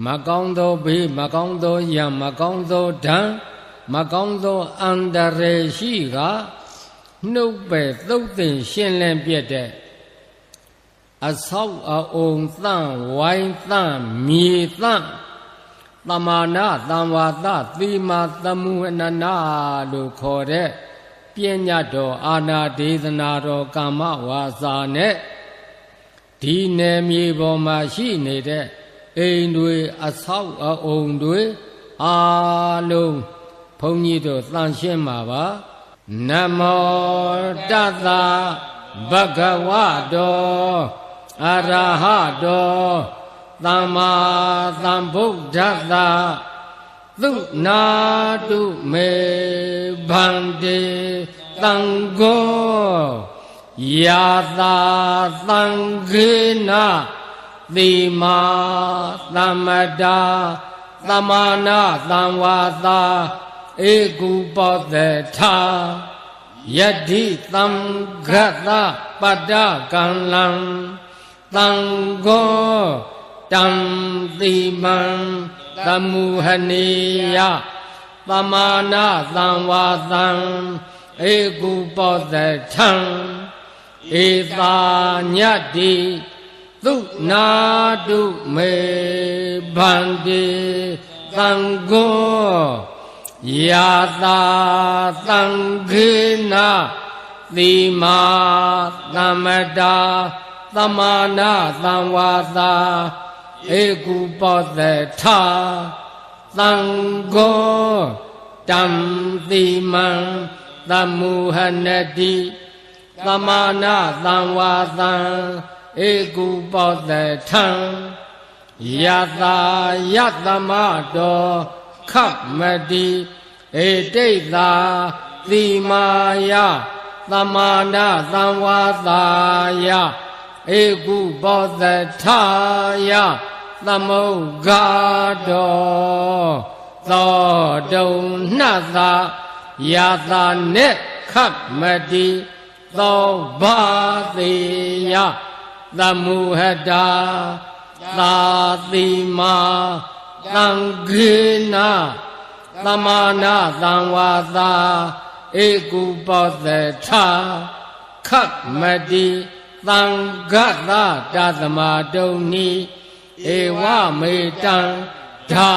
မကောင်းသောဘေးမကောင်းသောရန်မကောင်းသောဒဏ်မကောင်းသောအန္တရာယ်ရှိကနှုတ်ပဲသုတ်သင်ရှင်းလင်းပြတဲ့အဆောက်အအုံသန့်ဝိုင်းသန့်မြေသန့်သမာနာသံဝါသသီမာသမုဟနနာလို့ခေါ်တဲ့ပညာတော်အာနာဒေသနာတော်ကာမဝါစာနဲ့ဒီနယ်မြေပေါ်မှာရှိနေတဲ့အိမ်တွေအဆောက်အအုံတွေအားလုံးဘုန်းကြီးတို့သန့်ရှင်းပါပါနမောတသဗုဒ္ဓဝါတောအရဟတောသမ္မာသမ္ဗုဒ္ဓတ္တသုနာတုမေဗန္တိသံဃောယာသာသံဃေနသီမာသမ္မတာသမာနာသံဝါသာဧကုပောတေထာယတိသံဃတပတ္တကံလံသံဃောတံတိမံသမုဟနေယသမာနာသံဝါသံဧကုပောတေထံဧသာညတိသုနာတုမေဗန္တိသံဃောယာသာသံဃေနသီမာသမ္မတာသမာနာသံဝါသာဧကုပောတေထာသံဃောတံတိမံသမုဟနတိသမာနာသံဝါသံဧကုပောတေထံယတာယတမတောခမတိဧတိတာသီမာယသမာနာသံဝါသာယဧကုပောတေထာယသမုဂ္ဂါတောသောတုံနှသာယာတာနေခမတိသောဘာတိယသမုဟတာသာတိမာသံဃေနသမာနာသံဝါသာဧကုပောတေထာခမတိသံဃတတသမာတုံနိဧဝမေတံဓာ